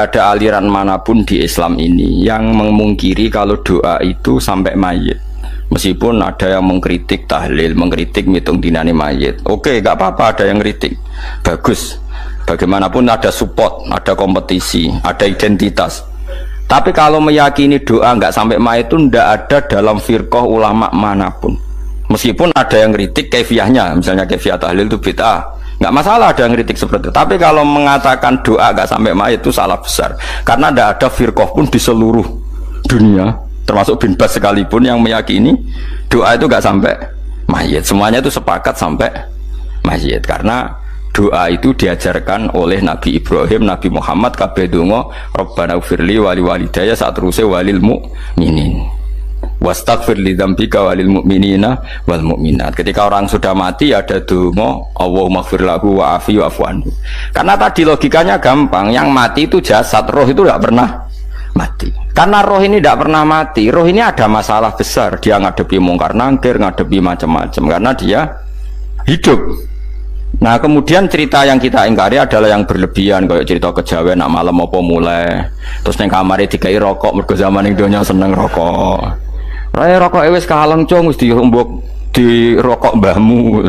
ada aliran manapun di Islam ini yang memungkiri kalau doa itu sampai mayit. Meskipun ada yang mengkritik tahlil, mengkritik ngitung dinane mayit. Oke, nggak apa-apa ada yang kritik. Bagus. Bagaimanapun ada support, ada kompetisi, ada identitas. Tapi kalau meyakini doa nggak sampai mayit itu ndak ada dalam firqah ulama manapun. Meskipun ada yang kritik kaifiahnya, misalnya kaifiah tahlil itu bid'ah. Nggak masalah ada yang kritik seperti itu. Tapi kalau mengatakan doa nggak sampai mayit itu salah besar. Karena ndak ada firqah pun di seluruh dunia, termasuk bin Bas sekalipun yang meyakini doa itu nggak sampai mayit. Semuanya itu sepakat sampai mayit karena doa itu diajarkan oleh Nabi Ibrahim, Nabi Muhammad kabeh donga Rabbana ufirli wali walidayya saat terusé walil mu'minin wastaghfir li dzambika walil mu'minina wal mu'minat. Ketika orang sudah mati ada donga Allahumma ighfir lahu wa afi wa'fu anhu. Karena tadi logikanya gampang, yang mati itu jasad, roh itu tidak pernah mati. Karena roh ini tidak pernah mati, roh ini ada masalah besar, dia ngadepi mungkar nangkir, ngadepi macam-macam karena dia hidup. Nah kemudian cerita yang kita ingkari adalah yang berlebihan, kayak cerita kejawen nak malam apa mulai terus neng kamare dikai rokok, mergo zaman ning donya seneng rokok. Rokok wis kaleng cung wis dirombok di rokok mbahmu.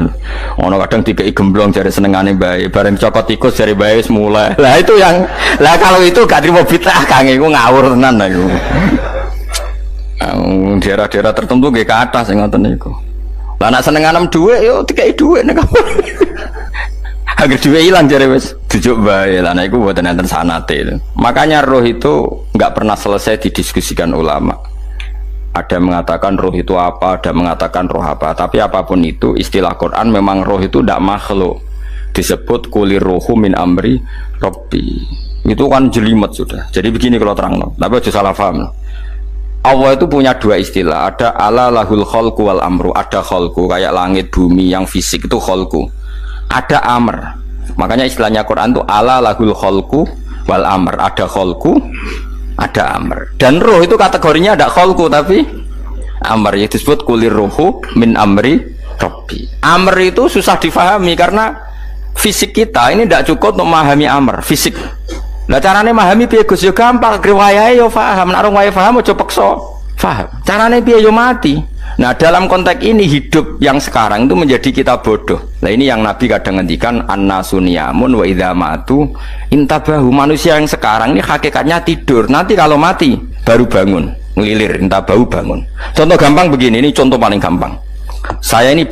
Ono kadang dikai gemblong jare senengane bae, bareng cokot tikus jare bae wis mulai. Lah itu yang kalau itu gak trimo bid'ah Kang, iku ngawur tenan lha iku. Daerah-daerah tertentu nggih ke atas sing ngoten niku. Lah nek senenganem dhuwit yo dikai dhuwit nek agar duit hilang jare wis dijuk bae. Lah niku mboten enten sanate. Makanya roh itu enggak pernah selesai didiskusikan ulama. Ada yang mengatakan roh itu apa, ada yang mengatakan roh apa. Tapi apapun itu istilah Quran memang roh itu tidak makhluk. Disebut kulir rohu min amri Rabbi. Itu kan jelimet sudah. Jadi begini kalau terang, tapi aja salah paham. Allah itu punya dua istilah. Ada ala lahul khalqu wal amru. Ada khalqu kayak langit bumi yang fisik itu khalqu. Ada amr. Makanya istilahnya Quran itu ala lahul khalqu wal amr. Ada khalqu, ada amr. Dan roh itu kategorinya ada khalqu tapi amr, yang disebut kulir rohu min amri Rabbi. Amr itu susah difahami karena fisik kita ini tidak cukup untuk memahami amr fisik. Lah carane memahami piye Gus? Ya gampang, riwayahe yo paham. Nek ora paham aja peksa paham. Carane piye yo mati. Nah dalam konteks ini hidup yang sekarang itu menjadi kita bodoh. Nah ini yang Nabi kadang ngendikan an-nasuniyamun wa idza matu intabahu. Manusia yang sekarang ini hakikatnya tidur. Nanti kalau mati baru bangun, ngelilir, intabahu bangun. Contoh gampang begini, ini contoh paling gampang. Saya ini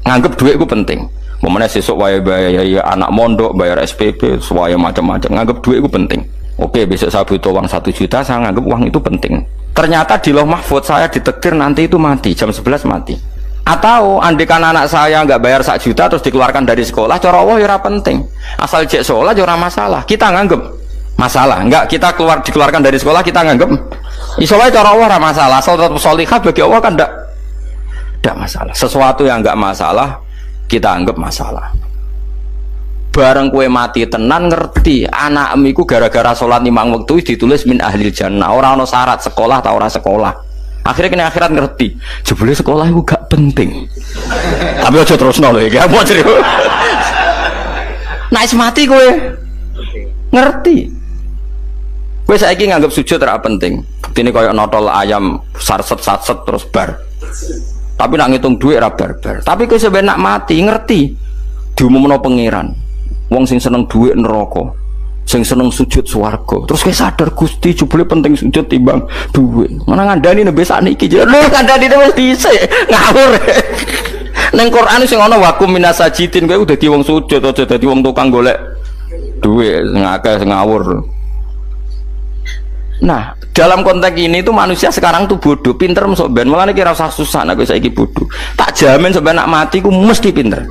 nganggep duit itu penting. Momennya sesuk bayar anak mondok, bayar SPP, semuanya macam-macam. Nganggep duit itu penting. Oke, besok saya butuh uang 1 juta, saya nganggep uang itu penting. Ternyata di Lauh Mahfudz saya ditakdir nanti itu mati, jam 11 mati. Atau andikan anak saya nggak bayar 1 juta terus dikeluarkan dari sekolah, cara Allah ya penting. Asal cek sekolah ya masalah. Kita nganggep masalah, enggak kita dikeluarkan dari sekolah kita nganggep isolah cara Allah masalah. Asal tetap sholihah bagi Allah kan enggak masalah. Sesuatu yang enggak masalah kita anggap masalah. Bareng kue mati tenan ngerti anak amiku gara-gara sholat 5 waktu ditulis min ahlil jannah. Orang no syarat sekolah atau orang sekolah. Akhirnya kena akhirat ngerti. Jebule sekolah itu gak penting. Tapi aja terus nol ya. Mau cerita. Naik mati kue ngerti. Kue saiki nganggap sujud ora penting. Ini kayak notol ayam sarset terus bar. Tapi nak ngitung duit ora bar-bar. Tapi kue sebenarnya mati ngerti. Diumumno pangeran. Wong sing seneng duit neraka, sing seneng sujud swarga. Terus kayak sadar Gusti jebule penting sujud timbang duit. Mana ngandani nembe sakniki lho ngandani wis dhisik ngawur. Ning Quran sing ana wakum minasajidin kowe udah dadi wong sujud aja dadi wong tukang golek duit ngakeh ngawur. Nah, dalam konteks ini tuh manusia sekarang tuh bodoh, pinter masuk ben. Malah kira usah susah nek saiki bodoh. Tak jamin sampai nak mati ku mesti pinter.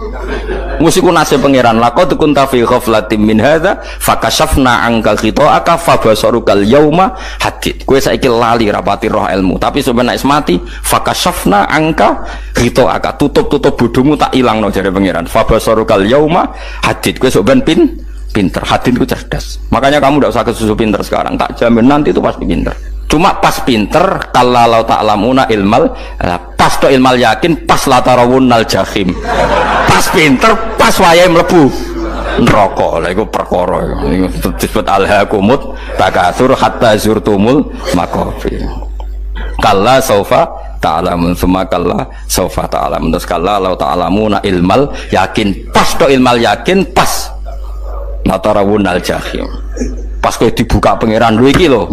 Mesti ku nasib pangeran. Laqad kunta fi ghaflatin min hadza fakashafna anka ghita'aka fabasarukal yauma hadid. Kowe saiki lali rapati roh ilmu, tapi sampai nek mati fakashafna anka ghita'aka. Tutup bodohmu tak ilangno jare pangeran. Fabasarukal yauma hadid. Kowe sok ben pinter, hati itu cerdas. Makanya kamu tidak usah kesusu pinter sekarang. Tak jamin nanti itu pasti pinter. Cuma pas pinter, kalau ta'lamuna ilmal, pas to ilmal yakin, pas latarawunnal jahim. Pas pinter, pas wayai mlebu neraka. Lha iku perkara iku disebut alhaqumut takatsur hatta zurtumul maqabir. Kalla saufa ta'lamun summa kalla saufa ta'lamun. Terus kalla law ta'lamuna ilmal yakin pas to ilmal yakin pas natarawunal jahim. Pas kowe dibuka pangeran lho iki lho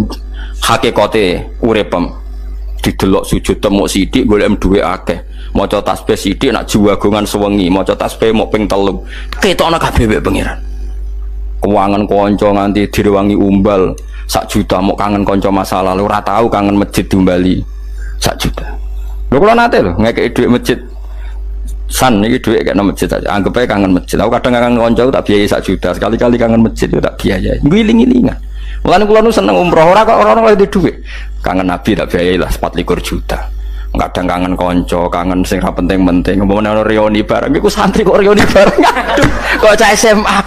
hakikate uripem. Didelok sujud temuk sithik golek duwe akeh. Maca tasbih sithik nak jiwagongan sewengi, maca tasbih mok ping 3. Ketokno kabeh wek pangeran. Keuangan kanca nganti direwangi umbal 1 juta mok kangen kanca masa lalu ora tau kangen masjid diumbali 1 juta. Lho kula nate lho ngekeki dhuwit masjid. San iki dhuwit kek nang masjid aja. Anggap ae kangen masjid. Aku kadang kangen kanca tak biayai 1 juta. Sekali-kali kangen masjid tak biayai. Ngiling-ngilingan. Mulane kula nu seneng umroh ora kok ora oleh dhuwit. Kangen Nabi tak biayai lah 24 juta. Kadang kangen konco, kangen sing ra penting-penting. Umpamane ana reuni bareng iku santri kok reuni bareng. Aduh, kok cah SMA.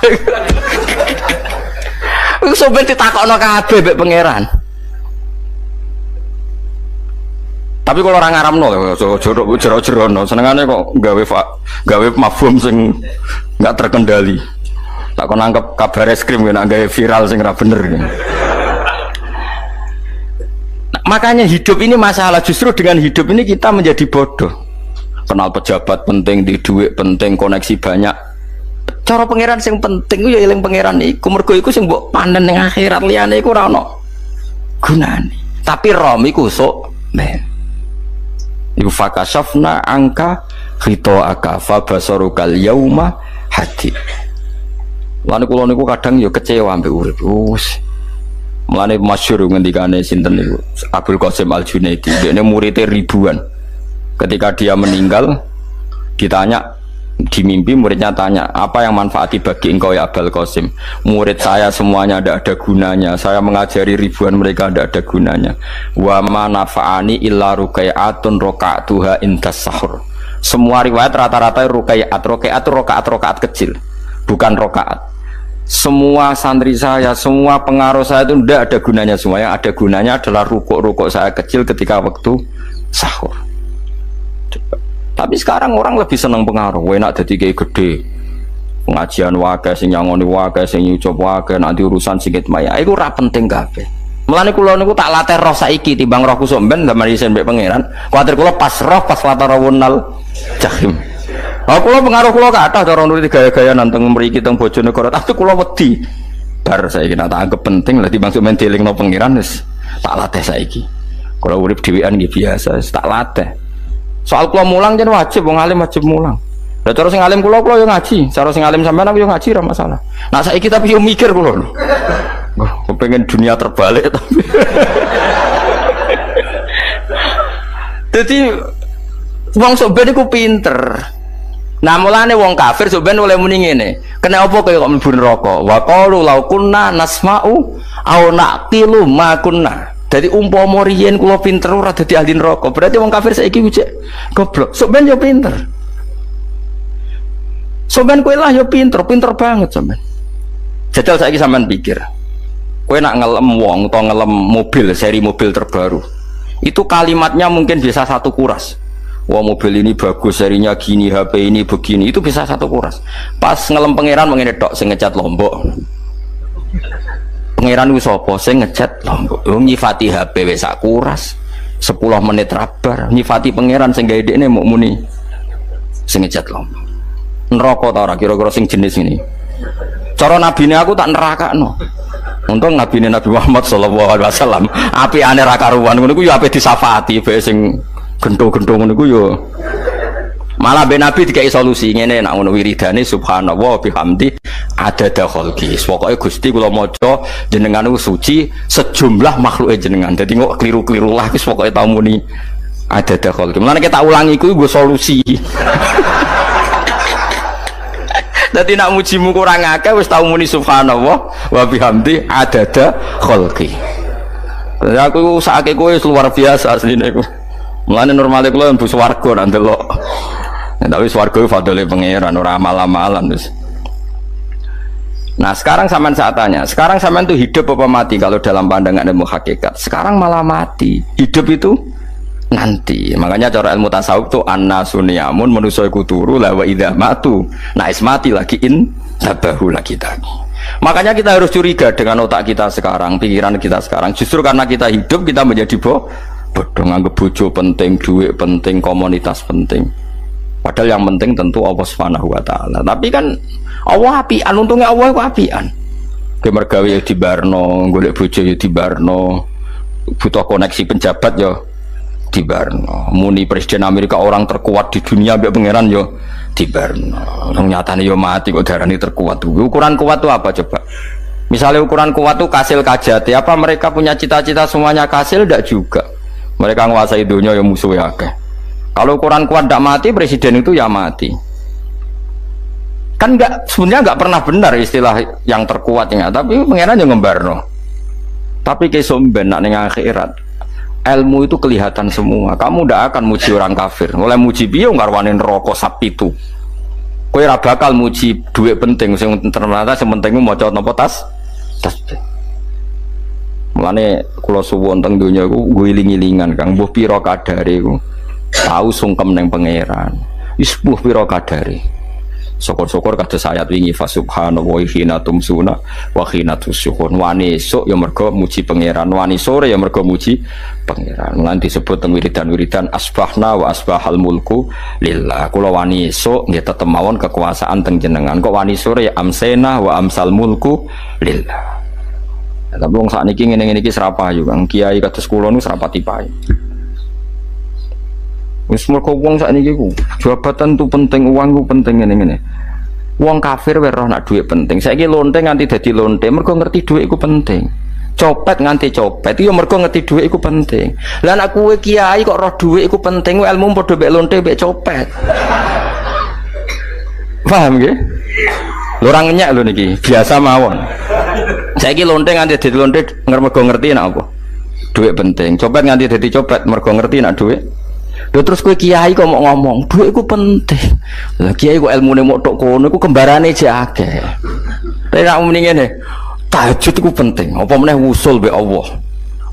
Iku sampe ditakokno kabeh mbek pangeran. Tapi kalau orang ngaramno jero-jerono senengane kok gawe mafhum sing enggak terkendali. Tak kon nangkep kabar eskrim nek gawe viral sing ra bener. Makanya hidup ini masalah, justru dengan hidup ini kita menjadi bodoh. Kenal pejabat penting, di duit penting, koneksi banyak. Cara pangeran sing penting ku ya eling pangeran iku. Mergo iku sing mbok panen ning akhirat, liyane iku ora ono gunane. Tapi rom iku sok men. Iku fakasafna angka khitoaka fa basarukal yauma hadid. Lan kula niku kadang ya kecewa mbek urip. Mulane masyhur ngendikane sinten niku Abdul Qasim Al-Junaidi, dekne muridé ribuan. Ketika dia meninggal ditanya di mimpi, muridnya tanya, "Apa yang manfaati bagi engkau ya Abdul Qasim?" "Murid saya semuanya tidak ada gunanya. Saya mengajari ribuan mereka tidak ada gunanya. Wa ma nafa'ani illa rukai'atun raka'tuha indas sahur." Semua riwayat rata-rata rukai'at rakaat kecil, bukan rakaat. Semua santri saya, semua pengaruh saya itu tidak ada gunanya semua. Yang ada gunanya adalah rukuk-rukuk saya kecil ketika waktu sahur. Tapi sekarang orang lebih senang pengaruh. Enak jadi kayak gede, pengajian wakai, sing nyangoni wakai, sing nyucap wakai, nanti urusan sikit maya. Itu ora penting kabeh. Mulane kula niku tak latih roh saiki timbang roh kusuk ben zaman isen mbek pangeran. Kuwatir kula pas roh pas latarawunal jahim. Aku kula pengaruh kula kathah cara nuruti gaya-gaya nanteng mriki teng Bojonegoro, tapi kula wedi. Bar saiki tak anggap penting lah timbang men dilingno pangeran wis tak latih saiki. Kula urip dhewean nggih biasa, tak latih. Soal kula mulang jen wajib, wong alim wajib mulang. Lah cara sing alim kula yo ngaji, cara sing alim sampean aku yo ngaji ra masalah. Nah saiki tapi yo mikir kula lho. Kepengen dunia terbalik tapi. Jadi wong sok ben iku pinter. Nah mulane wong kafir sok ben oleh muni ngene. Kena apa kaya kok mlebu neraka? Wa qalu law kunna nasma'u aw naqilu ma kunna. Dadi umpama riyen kula pinter ora dadi ahli neraka. Berarti wong kafir saiki wujud goblok. Sok ben yo pinter. Sok ben kowe lah yo pinter banget sok ben. Jajal saiki sampean pikir. Kowe nak ngelem wong atau ngelem mobil, seri mobil terbaru. Itu kalimatnya mungkin bisa 1 kuras. Wah mobil ini bagus, serinya gini, HP ini begini, itu bisa 1 kuras. Pas ngelem pangeran mengene tok sing ngecat Lombok. Pangeran ku sapa sing ngecat Lombok? Nyifati HP wis sak kuras. 10 menit rabar, nyifati pangeran sing gawe dekne muk muni sing ngecat Lombok. Neraka ta ora kira-kira sing jenis ini? Cara nabine aku tak nerakakno. Untung nabine Nabi Muhammad sallallahu alaihi wasallam apikane ra karuan ngono ku yo ape disafati bae sing gento-gento ngono ku yo. Malah ben Nabi dikai solusi ngene nek ngono wiridane subhanallah bihamdi adada khalqi. Pokoke Gusti kula maca jenengan niku suci sejumlah makhluke jenengan. Dadi kok kliru-kliru lah wis pokoke tau muni adada khalqi. Mulane kita ulangi iku nggo solusi. Dadi nak mujimu kurang akeh wis tau muni subhanallah wa bihamdi adada khalqi. Lah aku sakake kowe luar biasa asline iku. Mulane normale kula mlebu swarga nak ndelok. Tapi swarga fadhole pangeran ora amal-amalan wis. Nah, sekarang sampean saat tanya, sekarang sampean tuh hidup apa mati kalau dalam pandangan ilmu hakikat? Sekarang malah mati. Hidup itu nanti. Makanya cara ilmu tasawuf tuh annasu niyamun manusa iku turu la wa idza matu. Nah, is mati lagi Nabahu lagi tadi. Makanya kita harus curiga dengan otak kita sekarang, pikiran kita sekarang. Justru karena kita hidup kita menjadi bodoh, nganggep bojo penting, duit penting, komunitas penting. Padahal yang penting tentu Allah Subhanahu wa taala. Tapi kan Allah apian, untungnya Allah itu apian. Kemergawe ya dibarno, golek bojo ya dibarno, butuh koneksi penjabat ya dibarno. Muni presiden Amerika orang terkuat di dunia mbek pangeran ya dibarno. Nyatane ya mati kok darani terkuat. Ukuran kuat itu apa coba? Misalnya ukuran kuat itu kasil kajati, apa mereka punya cita-cita semuanya kasil? Tidak juga. Mereka menguasai dunia ya musuhnya akeh. Kalau ukuran kuat tidak mati, presiden itu ya mati. Kan enggak, sebenarnya enggak pernah benar istilah yang terkuat ya, tapi pangeran yang ngembarno. Tapi kesomben nak ning akhirat. Ilmu itu kelihatan semua. Kamu tidak akan muji orang kafir. Mulai muji piye ngarwani neraka sapitu. Kowe ora bakal muji duit penting sing ternyata sing penting maca napa tas. Mulane kula suwun teng donya iku ngiling-ilingan Kang mbuh pira kadare iku. Tahu sungkem ning pangeran. Wis mbuh pira kadare. Syukur-syukur kados ayat wingi fa subhanallahi hina tumsuna wa hina tusyuhun. Wani esuk ya mergo muji pangeran, wani sore ya mergo muji pangeran. Lan disebut teng wiridan-wiridan asbahna wa asbahal mulku lillah. Kula wani esuk nggih tetep mawon kekuasaan teng jenengan. Kok wani sore ya amsena wa amsal mulku lillah. Tapi wong sakniki ngene-ngene iki serapayu Kang. Kiai kados kula nu serapati payu. Wis mergo wong sakniki ku jabatan tu penting, uang ku penting ngene-ngene. Wong kafir wae roh nak dhuwit penting. Saiki lonte nganti dadi lonte mergo ngerti dhuwit iku penting. Copet nganti copet iku mergo ngerti dhuwit iku penting. Lah nek kowe kiai kok roh dhuwit iku penting, ilmu padha mek lonte mek copet. Paham nggih? Lho ora ngenyek lho niki, biasa mawon. Saiki lonte nganti dadi lonte mergo ngerti nek apa? Dhuwit penting. Copet nganti dadi copet mergo ngerti nek dhuwit. Lho terus kowe kiai kok mau ngomong, dhuwit iku penting. Lah kiai kok ilmune mok tok kono iku kembarane jek akeh. Nek nek muni ngene, tahajud iku penting. Apa meneh wusul mbek Allah.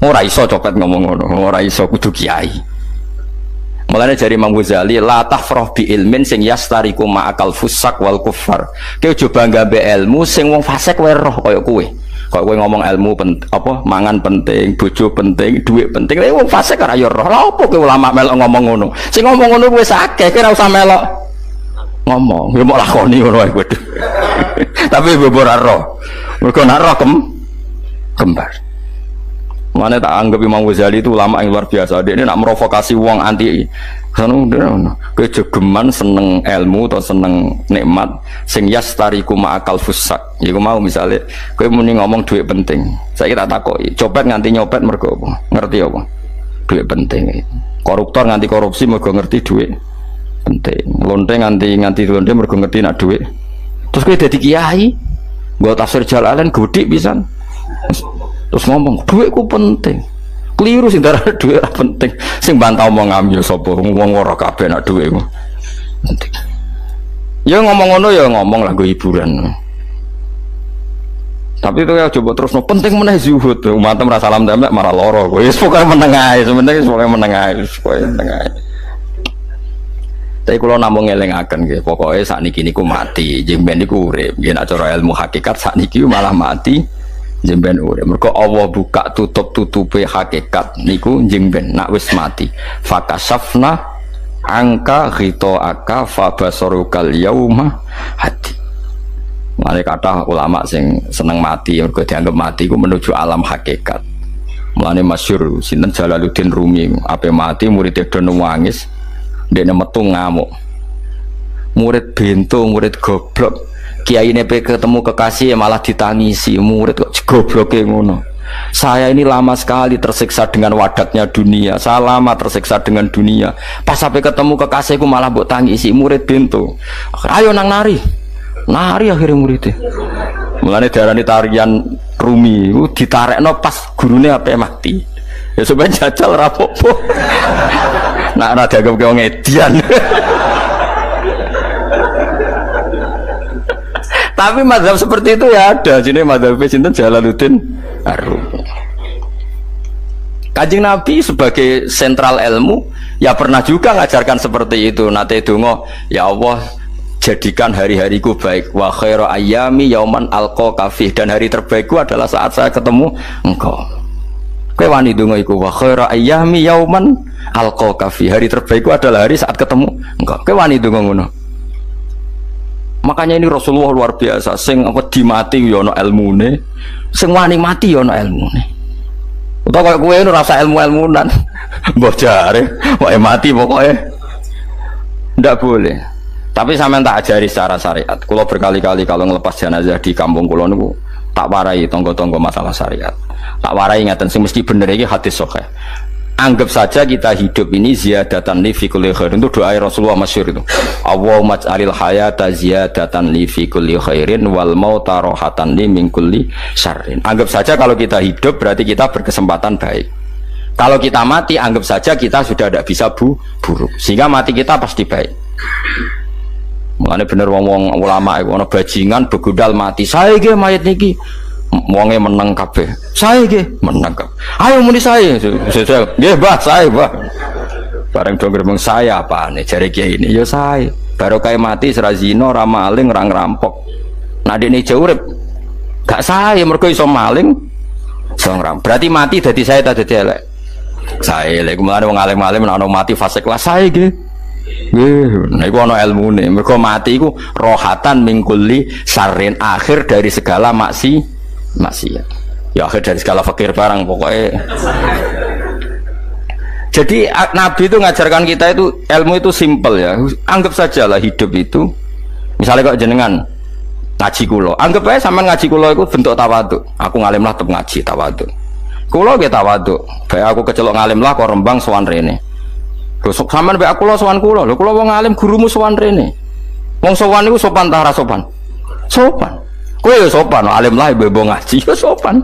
Ora iso copet ngomong ngono, ora iso kudu kiai. Mulane jari Imam Ghazali, la tafrah bi ilmin sing yastariku ma'akal fusak wal kufar. Kowe aja bangga mbek ilmu sing wong fasik wae roh kaya kowe. Kok kowe ngomong ilmu apa mangan penting, bojo penting, duit penting. Lah wong fasik ora ya roh. Lah opo kowe ulama melok ngomong ngono? Sing ngomong ngono wis akeh, kowe ora usah melok ngomong. Ya mok lakoni ngono wae kudu. Tapi ora roh. Mergo nak roh kembar. Mana tak anggap Imam Ghazali itu ulama yang luar biasa. Dia ini nak merovokasi wong anti. Kejegeman seneng ilmu atau seneng nikmat sing yastariku ma'akal fusak. Iku mau misalnya kowe muni ngomong duit penting. Saya tak takoki, copet nganti nyopet mergo apa? Ngerti apa? Duit penting. Koruptor nganti korupsi mergo ngerti duit penting. Lonte nganti lonte mergo ngerti nak duit. Terus kowe dadi kiai, nggo tafsir Jalalain godik pisan. Terus ngomong duitku penting. Keliru sing darah duit ora penting. Sing bantah omong ambil sapa wong ora kabeh nak duitku penting. Ya ngomong ngono ya ngomong lah nggo hiburan. Tapi itu ya coba terus no penting meneh zuhud. Umat merasa salam templek marah loro kowe. Wis pokoke meneng ae, sebenarnya pokoke meneng ae, pokoke meneng ae. Tapi kalau namung ngelingaken nggih, pokoke sakniki niku mati, jemben niku urip. Nggih nek cara ilmu hakikat sakniki malah mati. Jemben urip. Mergo Allah buka tutup-tutupe hakikat niku jemben nak wis mati. Fakasafna angka ghitaaka fabasarukal yauma hadi. Mane kathah ulama sing seneng mati mergo dianggap mati iku menuju alam hakikat. Mulane masyhur sinten Jalaluddin Rumi ape mati murid do nangis ndekne metu ngamuk. Murid bento, murid goblok. Kiai ini ketemu kekasih malah ditangisi, murid kok gobloke ngono. Saya ini lama sekali tersiksa dengan wadatnya dunia. Saya lama tersiksa dengan dunia. Pas sampai ketemu kekasihku malah mbok tangisi, murid bento. Ayo nang nari. Nari akhirnya muridnya. Mulane diarani tarian Rumi, ditarekno pas gurune ape mati. Ya sebenarnya jajal rapopo. Nak ora dianggap wong edian. Tapi mazhab seperti itu ya ada. Sini mazhab sinten Jalaluddin Ar-Rumi. Kanjeng Nabi sebagai sentral ilmu ya pernah juga ngajarkan seperti itu. Nate donga, ya Allah jadikan hari-hariku baik. Wa khairu ayyami yauman alqa fih, dan hari terbaikku adalah saat saya ketemu engkau. Kowe wani donga iku wa khairu ayyami yauman alqa fih, hari terbaikku adalah hari saat ketemu engkau. Kowe wani donga ngono. Makanya ini Rasulullah luar biasa, sing apa dimati ya ana ilmune, sing wani mati ya ana ilmune. Utawa kowe ora rasa ilmu-ilmunan. Mbok jare, wae mati pokoknya. Ndak boleh. Tapi sampean tak ajari secara syariat. Kulo berkali-kali kalau ngelepas jenazah di kampung kulo niku tak warai tonggo-tonggo masalah syariat. Tak warai ngaten sing mesti bener iki hadis sahih. Anggap saja kita hidup ini ziyadatan li fi kulli khairin, itu doa Rasulullah masyhur itu. Allahumma ij'alil hayata ziyadatan li fi kulli khairin wal mauta rahatan li min kulli syarrin. Anggap saja kalau kita hidup berarti kita berkesempatan baik. Kalau kita mati anggap saja kita sudah tidak bisa buruk. Sehingga mati kita pasti baik. Mulane bener wong ulama iku ana bajingan begudal mati. Saya ge mayit niki wonge meneng kabeh. Saya nggih meneng kabeh. Ayo muni saya. Nggih, Mbah, saya, Mbah. Bareng do gremeng saya apane jare kiai ini ya saya. Baru kae mati ora zina, ora maling, ora ngrampok. Nah dekne urip gak saya mergo iso maling, iso ngrampok. Berarti mati dadi saya ta dadi elek. Saya lek mulane wong alim-alim nek ana mati fase kelas saya nggih. Nggih, niku ana ilmune. Mergo mati iku rohatan mingkuli syarrin, akhir dari segala maksiat. Ya akhir dari segala fakir barang pokoknya. Jadi Nabi itu ngajarkan kita itu ilmu itu simpel ya. Anggap saja lah hidup itu. Misalnya kok jenengan ngaji kulo, anggap aja sampean ngaji kulo itu bentuk tawaduk. Aku ngalim lah tetep ngaji tawaduk. Kulo ge tawaduk. Baik aku kecelok ngalim lah kok Rembang sowan rene. Lho sampean bae aku lo sowan kulo. Lho kulo wong ngalim gurumu sowan rene. Wong sowan niku sopan ta ora sopan? Sopan. Kowe ya sopan, alim lah ibu ngaji ya sopan.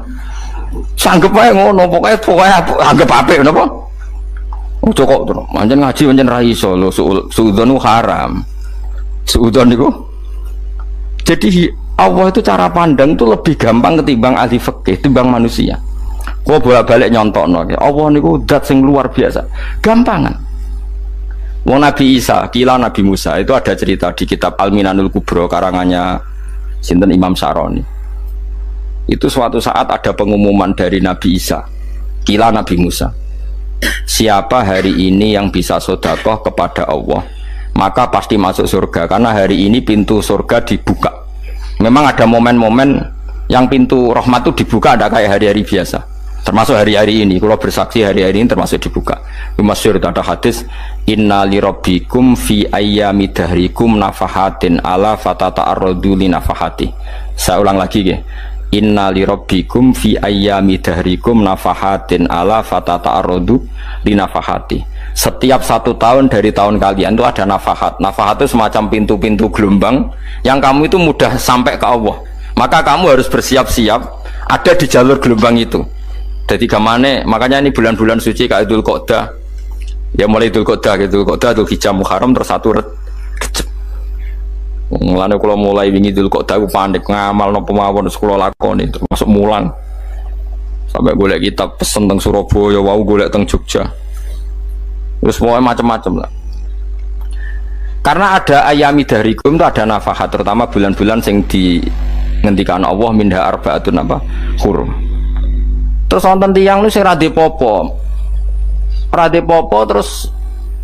Sanggep ae ngono, pokoknya anggap apik napa? Ojo kok terus, pancen ngaji pancen ra iso lho, suudzon haram. Suudzon niku. Jadi Allah itu cara pandang itu lebih gampang ketimbang ahli fikih, timbang manusia. Kok bolak-balik nyontokno, Allah niku zat sing luar biasa. Gampangan. Wong Nabi Isa, kila Nabi Musa itu ada cerita di kitab Al-Minanul Kubro karangannya sinten Imam Saroni. Itu suatu saat ada pengumuman dari Nabi Isa, kila Nabi Musa. Siapa hari ini yang bisa sedekah kepada Allah, maka pasti masuk surga, karena hari ini pintu surga dibuka. Memang ada momen-momen yang pintu rahmat itu dibuka, ada kayak hari-hari biasa. Termasuk hari-hari ini, kalau bersaksi hari-hari ini termasuk dibuka. Masyhur itu ada hadis, inna li rabbikum fi ayyami dahrikum nafahatin ala fatata'arradu li nafahati. Saya ulang lagi ya. Inna li rabbikum fi ayyami dahrikum nafahatin ala fatata'arradu li nafahati. Setiap 1 tahun dari tahun kalian itu ada nafahat. Nafahat itu semacam pintu-pintu gelombang yang kamu itu mudah sampai ke Allah. Maka kamu harus bersiap-siap ada di jalur gelombang itu. Jadi gamane, makanya ini bulan-bulan suci kayak Dzul Qa'dah. Ya mulai Dzul Qa'dah gitu, Dzul Hijjah Muharram terus 1 Rejab. Mulane kula mulai wingi Dzul Qa'dah aku panik ngamal napa mawon kula lakoni termasuk mulang. Sampai golek kitab pesen teng Surabaya, wau golek teng Jogja. Terus semuanya macam-macam lah. Karena ada ayami darikum itu ada nafahat, terutama bulan-bulan sing di ngendikan Allah minha arbaatun apa hurum. Terus wonten tiyang lu sing ra dipopo terus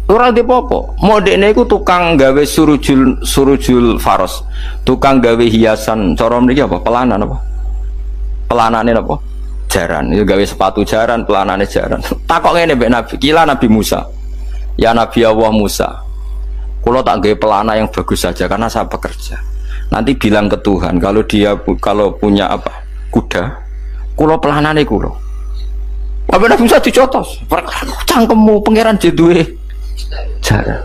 ora dipopo. Modene iku tukang gawe surujul faros, tukang gawe hiasan cara mriki apa pelanan apa? Pelanane apa? Jaran. Itu gawe sepatu jaran, pelanane jaran. Takok ngene mbek Nabi, kila Nabi Musa. Ya Nabi Allah Musa. Kula tak gawe pelana yang bagus saja karena saya bekerja. Nanti bilang ke Tuhan kalau punya apa? Kuda. Kulo pelanane kulo. Apa Nabi Musa dicotos? Cangkemmu pangeran duwe jaran.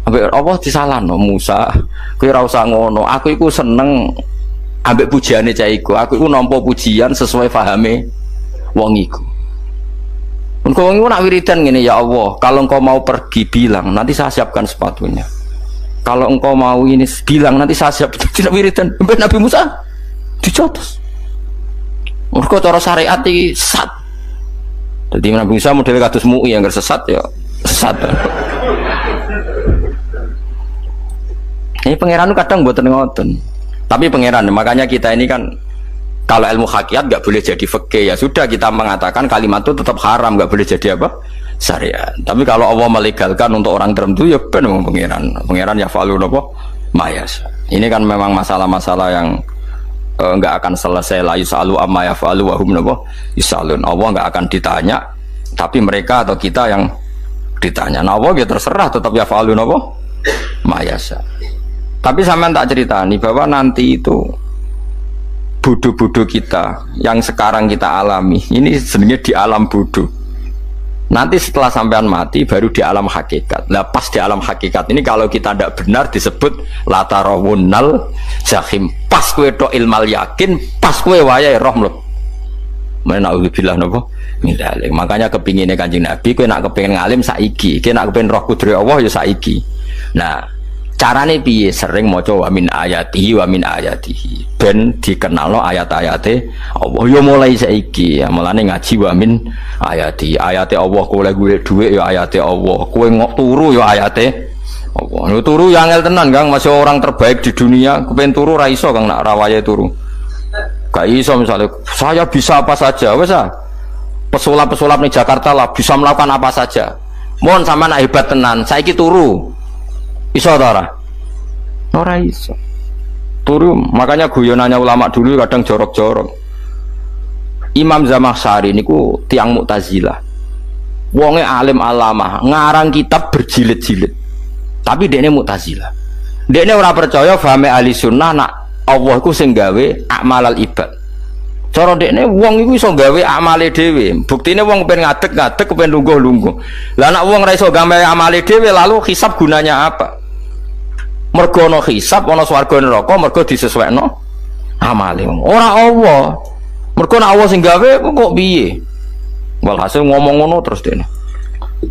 Ambek Allah disalahno Musa, kowe ora usah ngono. Aku iku seneng ambek pujiane cah iku. Aku iku nampa pujian sesuai pahame wong iku. Engko wong iku nak wiridan ngene, ya Allah, kalau engkau mau pergi bilang, nanti saya siapkan sepatunya. Kalau engkau mau ini bilang, nanti saya siap. Tidak wiridan. Ambek Nabi Musa dicotos. Mergo cara syariat iki sesat. Jadi Nabi Musa model kados MUI yang sesat ya sesat. Ini pangeran kadang buat ngoten. Tapi pangeran, makanya kita ini kan kalau ilmu hakikat nggak boleh jadi fikih, ya sudah kita mengatakan kalimat itu tetap haram, nggak boleh jadi apa? Syariat. Tapi kalau Allah melegalkan untuk orang tertentu ya benar pangeran ya falu nopo mayas. Ini kan memang masalah-masalah yang nggak akan selesai. La yusalu amma yafalu wa hum nopo yusalun. Allah nggak akan ditanya, tapi mereka atau kita yang ditanya. Nah Allah ya terserah tetap ya falu nopo mayasa. Tapi sampean tak ceritani bahwa nanti itu bodoh-bodoh kita yang sekarang kita alami ini sebenarnya di alam bodoh. Nanti setelah sampean mati baru di alam hakikat. Nah pas di alam hakikat ini kalau kita tidak benar disebut latarawunnal jahim. Pas kue to ilmal yakin, pas kue wayai roh loh. Menauzubillah nopo mindalik. Makanya kepinginnya Kanjeng Nabi, kue nak kepingin ngalim saiki, kue nak kepingin roh kudri Allah ya saiki. Nah carane piye? Sering maca wa min ayatihi wa min ayatihi ben dikenalno ayat-ayate Allah ya mulai saiki ya mulane ngaji wa min ayati ayate Allah kowe golek dhuwit ya ayate Allah kowe turu ya ayate Allah yo turu ya angel tenan Kang masih orang terbaik di dunia kepen turu ra iso Kang nak rawaye turu gak iso misalnya saya bisa apa saja wis ah pesulap-pesulap ning Jakarta lah bisa melakukan apa saja mohon sampean hebat tenan saiki turu iso ta ora iso turu makanya guyonannya ulama dulu kadang jorok-jorok Imam Zamakhsyari niku tiang Mu'tazilah wonge alim alamah ngarang kitab berjilid-jilid tapi dekne Mu'tazilah dekne ora percaya fahame ahli sunnah nak Allah iku sing gawe amalal ibad cara dekne wong iku iso gawe amale dhewe buktine wong kepen ngadeg-ngadeg kepen lungguh-lungguh lah nak wong ora iso gawe amale dhewe lalu hisab gunanya apa mergo ana hisab ana swarga neraka mergo disesuaikno amale ora Allah mergo nek Allah sing gawe kok piye walhasil ngomong ngono terus dene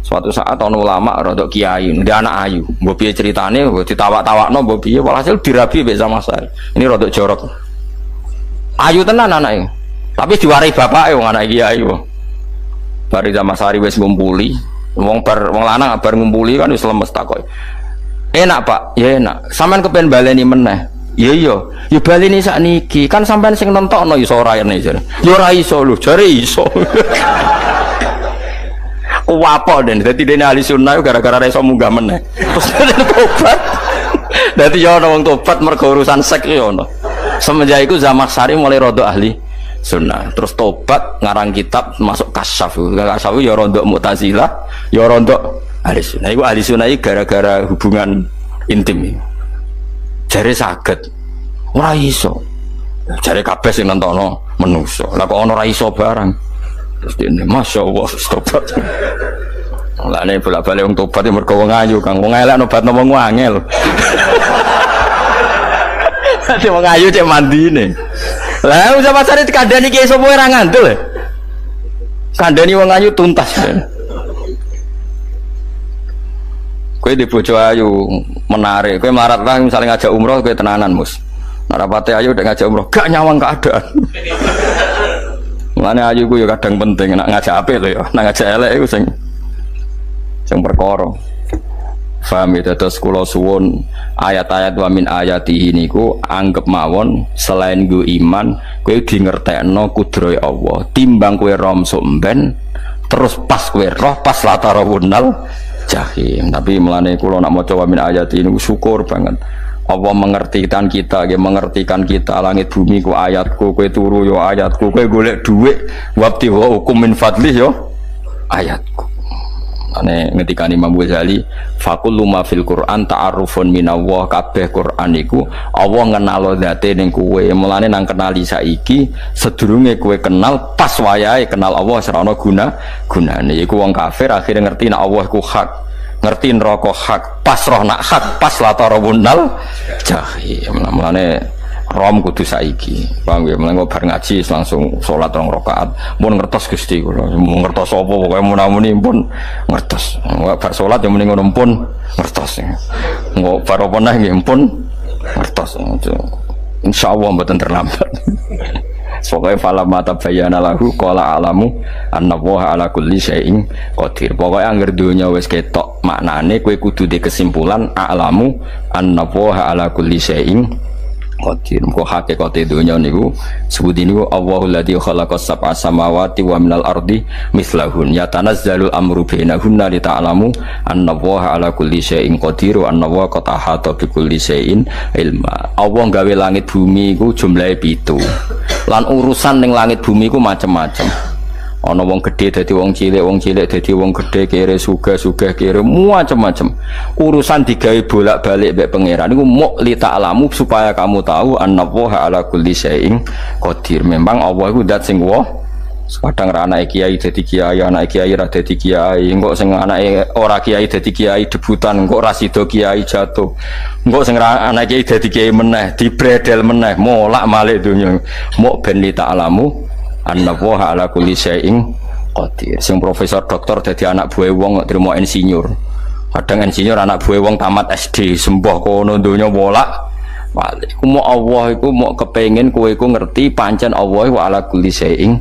suatu saat ana ulama rada kiai ndek anak ayu mbok piye critane ditawak-tawakno mbok piye walhasil dirabi mek Zamakhsyari ini rada jorok ayu tenan anake tapi diwarai bapake wong anak kiai wong bari Zamakhsyari wis ngumpuli wong lanang bar ngumpuli kan wis lemes takoki enak Pak, ya enak. Sampean kepen baleni meneh. Ya iya, ya baleni sakniki. Kan sampean sing nentokno iso ora rene jare. Ya ora iso lho, jare iso. Kuwapo den, dadi dene ahli sunnah gara-gara iso munggah meneh. Terus tobat. Dadi ya ana wong tobat mergo urusan seks ya ono. Semenjak iku Zamakhsyari mulai rada ahli sunnah. Terus tobat ngarang kitab masuk kasyaf. Kasyaf ya rada Mu'tazilah, ya rada ahli sunnah. Iku ahli sunnah gara-gara hubungan intim jare saged ora iso jare kabeh sing nontono menungso lah kok ana ora iso barang terus dene masyaallah tobat lah nek bolak-balik wong tobat mergo wong ayu Kang wong elek nobatno wong angel dadi wong ayu cek mandine lah usah pasare dikandani ki sapa ora ngandel kandani wong ayu tuntas kowe di bojo ayu menarik kowe melarat lah misalnya ngajak umroh kowe tenanan mus narapate ayu udah ngajak umroh gak nyawang keadaan mulane ayu ku ya kadang penting nak ngajak apik lho ya nak ngajak elek iku sing perkara paham ya terus kula suwun ayat-ayat wa min ayatihi niku anggap mawon selain nggo iman kowe di ngertekno kudrohe Allah timbang kowe romsuk mben terus pas kowe roh pas latarawunnal jahim. Tapi melane kula nak maca wa min ayati ini syukur banget Allah mengertikan kita mengertikan kita langit bumi ku ayatku kowe turu yo ayatku kowe golek dhuwit wabti wa hukum min fadlih yo ayatku ane ngendikan Imam Ghazali faqullu ma fil Qur'an ta'arufun minallah kabeh Qur'an iku Allah ngenalo zate ning kowe mulane nang kenali saiki sedurunge kowe kenal pas wayahe kenal Allah serana gunane iku wong kafir akhirnya ngerti nek Allah iku hak ngerti neraka hak pas roh nak hak pas latarawunnal jahim mulane rom kudu saiki paham ya mulane bar ngaji langsung salat 2 rakaat mun ngertos Gusti kula mun ngertos apa pokoke munamuni pun ngertos bar salat ya muni ngono pun ngertos engko bar apa neh nggih pun ngertos insyaallah mboten terlambat Pokoke falamma tabayyana lahu qala alamu annallaha ala kulli syai'in qadir. Pokoke anggere donya wis ketok maknane kowe kudu di kesimpulan alamu annallaha ala kulli syai'in qadir. Kok hakikate donya niku sebut niku Allahul ladzi khalaqas sab'a samawati wa minal ardi mislahun yatanazzalul amru bainahunna li ta'lamu annallaha ala kulli syai'in qadir wa annallaha qad ahata bi kulli syai'in ilma. Allah gawe langit bumi iku jumlahe 7. Lan urusan ning langit bumi iku macam-macam. Ana wong gedhe dadi wong cilik dadi wong gedhe, kere sugih kere macam-macam. Urusan digawe bolak-balik mbek pangeran niku muk li ta'lamu supaya kamu tahu annallaha ala kulli syai'in qadir. Memang Allah iku zat sing kadang ra anake kiai dadi kiai, anake kiai ra dadi kiai, engko sing anake ora kiai dadi kiai debutan, engko ra sida kiai jatuh. Engko sing ra anake kiai dadi kiai meneh, dibredel meneh, molak-malik donya. Muk ben li ta'lamu annallaha ala kulli syai'in qadir. Sing profesor doktor dadi anak buah wong kok trimo insinyur. Kadang insinyur anak buah wong tamat SD, sembah kono donya bolak balik. Iku mau Allah iku mau kepengin kowe iku ngerti pancen Allah wa ala kulli syai'in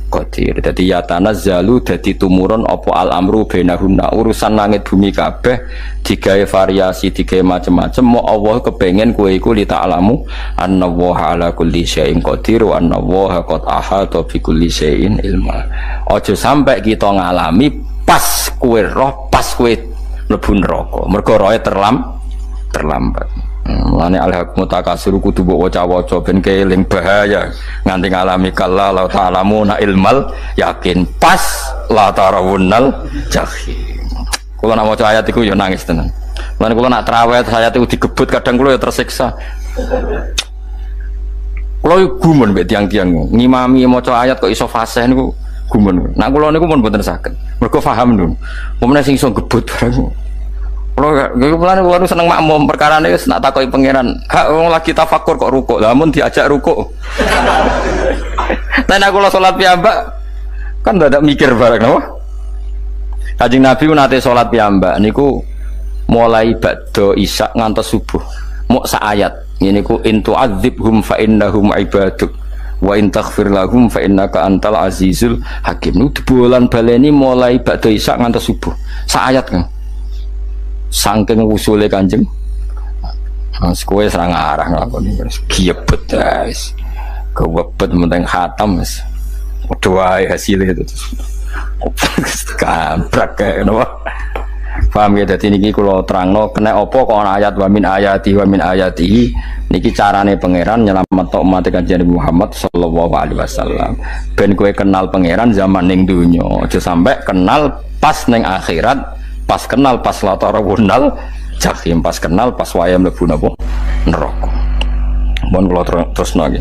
qadir. Dadi ya tanazzalu dadi tumurun apa al amru bainahunna. Urusan langit bumi kabeh digawe variasi, digawe macam-macam. Mau Allah kepengin kowe iku li ta'lamu annallaha ala kulli syai'in qadir wa annallaha qad ahata bi kulli syai'in ilma. Aja sampai kita ngalami pas kowe roh, pas kowe mlebu neraka. Mergo roe terlambat. Mulane al-haqmu takasur kudu mbok waca-waca ben keling bahaya nganti ngalami kala la ta'lamuna ilmal yakin pas la tarawunnal jahim. Kula nak maca ayat iku ya nangis tenan. Mulane kula nak traweh ayat iku digebut kadang kula ya tersiksa. Kula gumun mbek tiang-tiang ngimami maca ayat kok iso fasih niku gumun. Nak kula niku pun mboten saged. Mergo paham lho. Pomene sing iso gebut bareng. Kalau seneng makmum perkara ini nak takoki pangeran, hak wong lagi tafakur kok rukuk, namun diajak rukuk. Nah aku sholat piyambak kan tidak mikir bareng, no? Kanjeng Nabi nate sholat piyambak, niku mulai ba'da isya ngantos subuh, mau saayat. Ini ku intu adzibhum fa innahum ibaduk, wa in taghfir lahum fa innaka antal azizul hakim. Niku bulan baleni mulai ba'da isya ngantos subuh, saayat kan. Sangking usule Kanjeng mas kowe serang arah nglakoni giebet guys kewebet menteng khatam wis doa hasilnya itu kabrak kayak napa paham ya. Dadi niki kula terangno kena apa kok ana ayat wa min ayatihi niki carane pangeran nyelametno umat Kanjeng Muhammad sallallahu alaihi wasallam ben kowe kenal pangeran zaman ning donya aja sampai kenal pas ning akhirat. Pas kenal pas latarawunal jahim, pas kenal pas waya mlebu napa neraka. Mun kula terusno iki.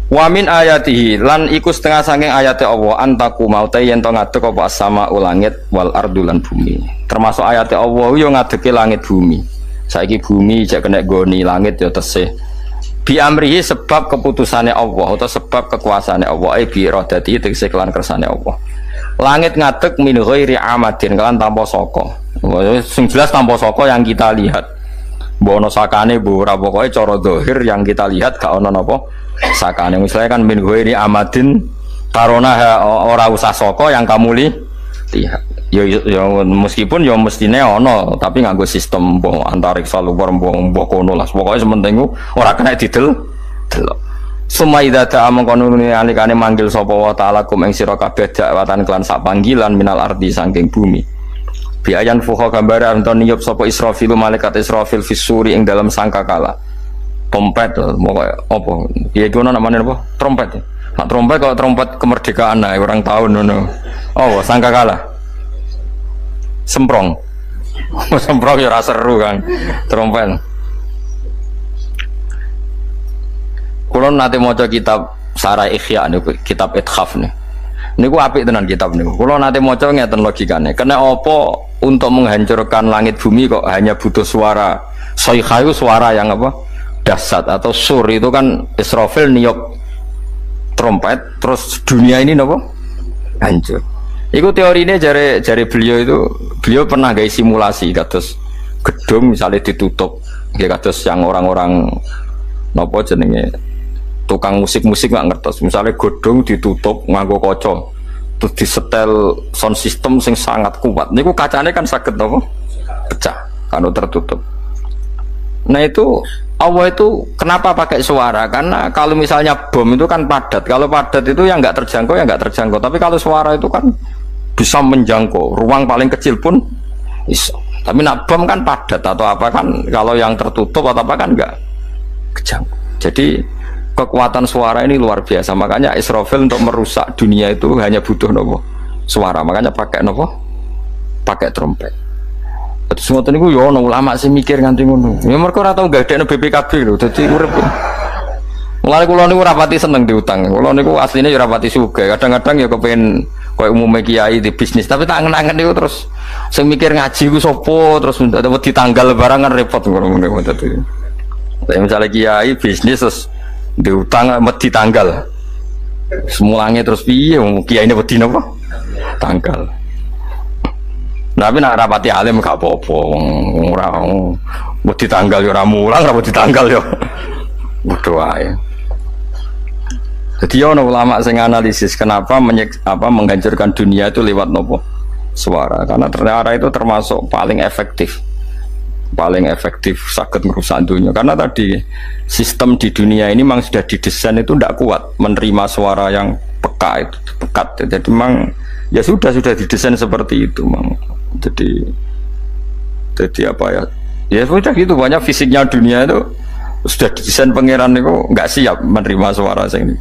Wa min ayatihi lan iku setengah saking ayate Allah antaku maute yen to ngadeg apa sama langit wal ardu lan bumi. Termasuk ayate Allah yo ngadege langit bumi. Saiki bumi jek kena goni langit yo tesih. Bi amrihi sebab keputusane Allah atau sebab kekuasaane Allah bi iradati tegese kelan kersane Allah. Langit ngadeg min ghairi amadin kan tanpa saka. Sing jelas tanpa saka yang kita lihat. Mbok ono sakane mbok ora pokoke cara zahir yang kita lihat gak ono napa sakane. Misalnya kan min ghairi amadin tarona ora usah saka yang kamu lihat. Ya meskipun ya mestine ono tapi nganggo sistem mbok antariksa luar mbok kono lah. Pokoke sementing ora kena didel delok. Sumaida ta amangkonune alikane manggil sapa wa ta'ala kum ing sira kabeh dakwatan kelan sak panggilan minal ardi saking bumi. Biayan fuha gambar anton niyup sapa Israfil malaikat Israfil fisuri ing dalam sangkakala. Trompet pokoke apa? Piye iku namane apa? Trompet. Nak trompet kok trompet kemerdekaan ae orang tahun ngono. Oh, sangkakala. Semprong. Semprong ya ora seru kan. Trompet. Kalau nanti mau kitab Sarah Ikhya niku kitab Ithaf nih, niku apik tenan kitab niku. Kalau nanti mau ngeten logikane, kena apa untuk menghancurkan langit bumi kok hanya butuh suara soikhayu, suara yang apa dahsyat atau sur itu kan Israfil niup trompet terus dunia ini apa hancur. Iku teorinya jari beliau pernah gaya simulasi kados gedung misalnya ditutup, kayak kados yang orang-orang nopo jenenge tukang musik-musik nggak ngertos. Misalnya godhong ditutup nganggo kaca, terus disetel sound system sing sangat kuat. Niku kacanya kan sakit apa? Pecah kalau tertutup. Nah itu Allah itu kenapa pakai suara? Karena kalau misalnya bom itu kan padat. Kalau padat itu yang nggak terjangkau ya nggak terjangkau. Tapi kalau suara itu kan bisa menjangkau. Ruang paling kecil pun bisa. Tapi nak bom kan padat atau apa kan? Kalau yang tertutup atau apa kan nggak kejangkau. Jadi kekuatan suara ini luar biasa. Makanya Israfil untuk merusak dunia itu hanya butuh nopo suara. Makanya pakai nopo, pakai trompet. Terus ngoten niku yo ono ulama sing mikir nganti ngono. Ya mergo ora tau gadekno BPKB lho. Dadi urip. Mulane kula niku rapati seneng diutang. Kula niku asline ya rapati sugih. Kadang-kadang ya kepengin koyo umume kiai di bisnis, tapi tak angen-angen niku terus sing mikir ngaji ku sapa, terus wedi tanggal barang kan repot ngono dadi. Tapi misalnya kiai bisnis terus diutang wedi tanggal. Semulange terus piye kiai ini wedi napa? Tanggal. Tapi nak rapati alim gak apa-apa, ora wedi tanggal ya ora mulang, ora wedi tanggal ya bodoh ae. Jadi ono ulama sing analisis kenapa menghancurkan dunia itu lewat nopo? Suara. Karena ternyata itu termasuk paling efektif sakit merusak dunia. Karena tadi sistem di dunia ini memang sudah didesain itu tidak kuat menerima suara yang pekat. Jadi memang ya sudah didesain seperti itu, memang. Jadi apa ya? Ya sudah gitu, banyak fisiknya dunia itu sudah didesain pangeran itu nggak siap menerima suara sing ini.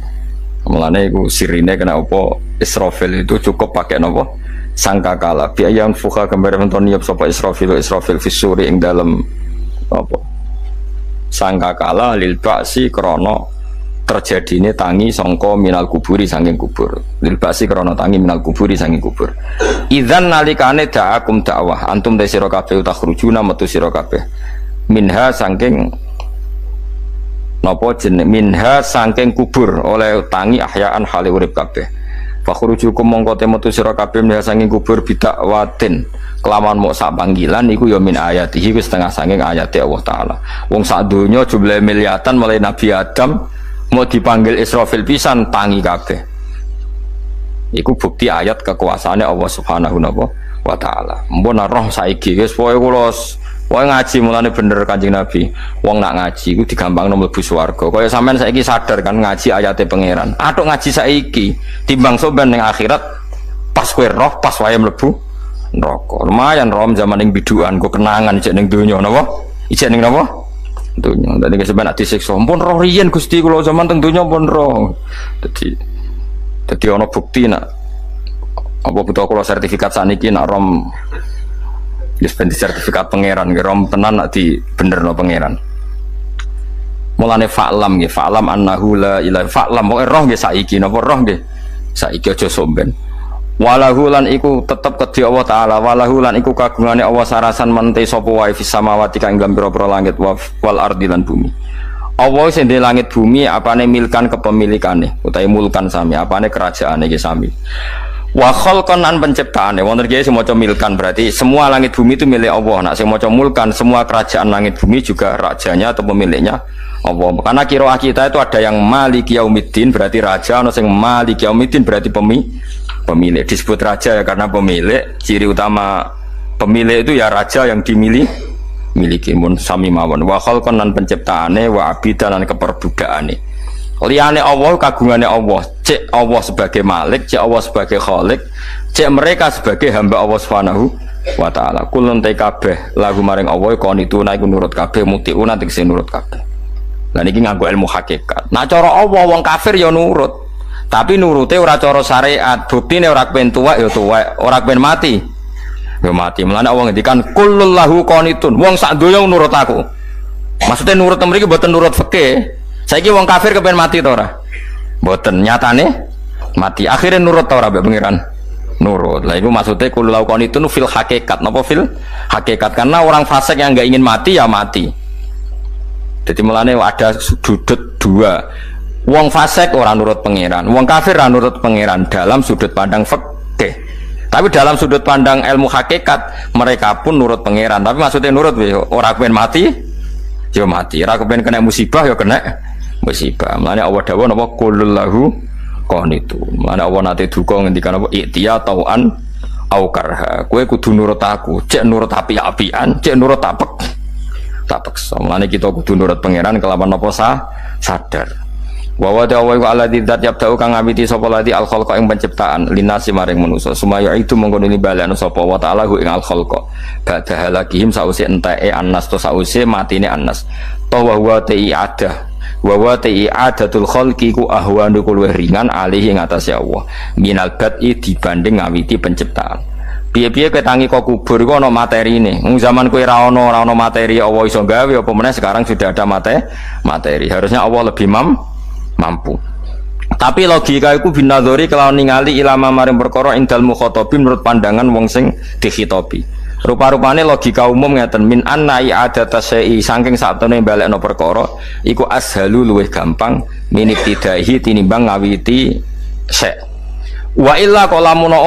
Mulane iku sirine kena apa Israfil itu cukup pakai napa sangkakala biayan fuka gambar menton niap sapa Israfil fisuri ing dalam apa sangkakala lil ba'si krana terjadine tangi sangka minal kuburi saking kubur lil ba'si krana tangi minal kuburi saking kubur idzan nalikane da'akum dakwah antum te sira kabeh takhrujuna metu sira kabeh minha saking napa jeneng minha saking kubur oleh tangi ahyaan hale urip kabeh fakhrujukum mongko metu sira kabeh minha saking kubur bidakwatin kelawan mok sak panggilan iku ya min ayatihi wis setengah saking ayate Allah taala wong sak donya jumlah miliatan mulai Nabi Adam mau dipanggil Israfil pisan tangi kabeh iku bukti ayat kekuasaane Allah Subhanahu wa taala mbon roh saiki wis pokoke kula wong ngaji mulane bener Kanjeng Nabi. Wong nak ngaji iku digampangno mlebu swarga. Kaya sampean saiki sadar kan ngaji ayate pangeran. Atuk ngaji saiki timbang soban ning akhirat pas kowe roh pas wae mlebu neraka. Lumayan rom zaman ning bidukan kok kenangan ijek ning donya napa? Ijek ning napa? Donya. Dadi sampean nak disiksa. Pun roh riyen Gusti kula zaman teng donya pun roh. Dadi ana bukti nak apa butuh kula sertifikat saniki nak rom dispensi sertifikat pangeran, rom tenan nak di bener no pangeran. Mulane fa'lam nggih, fa'lam annahu la ilaha fa'lam pokoke roh nggih saiki napa roh nggih. Saiki aja somben. Walahu lan iku tetep kedhi Allah taala, walahu lan iku kagungane Allah sarasan mente sapa wae fis samawati kang ing pira-pira langit wal ardi lan bumi. Allah sing di langit bumi apane milkan kepemilikane utawi mulkan sami, apane kerajaane iki sami. Wa khalqan an penciptaane wonten kiye sing maca milkan berarti semua langit bumi itu milik Allah. Nak sing maca mulkan semua kerajaan langit bumi juga rajanya atau pemiliknya Allah. Karena qiraah kita itu ada yang maliki yaumiddin berarti raja, ana sing maliki yaumiddin berarti pemilik. Disebut raja ya karena pemilik. Ciri utama pemilik itu ya raja yang miliki mun sami mawon. Wa khalqan an penciptaane wa abidan lan keperbudakane. Liyane Allah kagungane Allah, cek Allah sebagai malik, cek Allah sebagai khalik, cek mereka sebagai hamba Allah Subhanahu wa taala. Kulun te kabeh lagu maring Allah kon itu naik nurut kabeh mutiuna tegese nurut kabeh. Lah niki nganggo ilmu hakikat. Nah cara Allah wong kafir ya nurut. Tapi nurute ora cara syariat. Buktine ora kepen tuwek ya tuwek, ora kepen mati. Ya mati. Mulane Allah ngendikan kullu lahu qanitun. Wong sak donya nurut aku. Maksudnya nurut mriki mboten nurut fikih. Saiki wong kafir kepen mati ta ora? Mboten, nyatane mati. Akhirnya nurut ta ora mbek pangeran? Nurut. Lah iku maksude kul laukon itu fil hakikat. Napa fil hakikat? Karena orang fasik yang enggak ingin mati ya mati. Jadi mulane ada sudut dua. Wong fasik ora nurut pangeran, wong kafir ora nurut pangeran dalam sudut pandang fikih. Tapi dalam sudut pandang ilmu hakikat mereka pun nurut pangeran. Tapi maksudnya nurut ora kepen mati, ya mati. Ora kepen kena musibah ya kena musibah. Mulane Allah dawuh napa kullahu qanitu. Mulane Allah nate duka ngendikan apa iktiya tauan au karha. Kowe kudu nurut aku, cek nurut api-apian, cek nurut tak mulane kita kudu nurut pangeran kelawan apa sadar. Wa wa ta'ala wa alladzi dzat yabda'u kang ngawiti sapa lati al khalqa ing penciptaan linasi maring manusa sumaya itu mongko nuli balekno sapa wa ta'ala ing al khalqa badha halakihim sause enteke annas to sause matine annas to wa wa ta'adatul khalqi ku ahwanu luwih ringan alih ing atase Allah minal bad'i dibanding ngawiti penciptaan. Piye-piye ketangi kok kubur iku ana materine. Wong zaman kowe ra ono materi Allah iso gawe apa meneh sekarang sudah ada materi. Harusnya Allah lebih mampu. Tapi logika iku binadzori kelawan ningali ilama maring perkara indal mukhatabin menurut pandangan wong sing dikhitobi. Rupa-rupane logika umum ngeten min anna i'adata syai'i saking satune balekno perkara iku ashalu luwih gampang minibtidaihi tinimbang ngawiti syai'. Wa illa qalamuna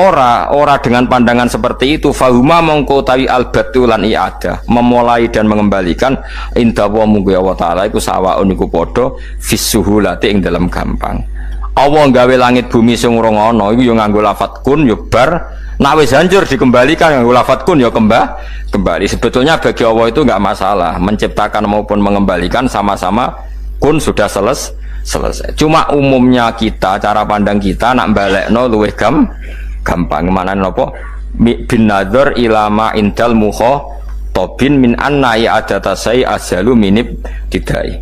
ora dengan pandangan seperti itu fahuma mongko tawi albatu lan i'adah memulai dan mengembalikan inda wa munggu Allah taala iku sawaun iku padha fisuhulati ing dalam gampang. Allah gawe langit bumi sing urung ana iku yo nganggo lafat kun yo bar nek wis hancur dikembalikan nganggo lafat kun yo kembali. Sebetulnya bagi Allah itu enggak masalah menciptakan maupun mengembalikan sama-sama kun sudah selesai. Cuma umumnya kita cara pandang kita nak balekno luwih gampang mana nopo bin nadzar ilama indal mukhatabin min anna i'adata sai azalu minib tidai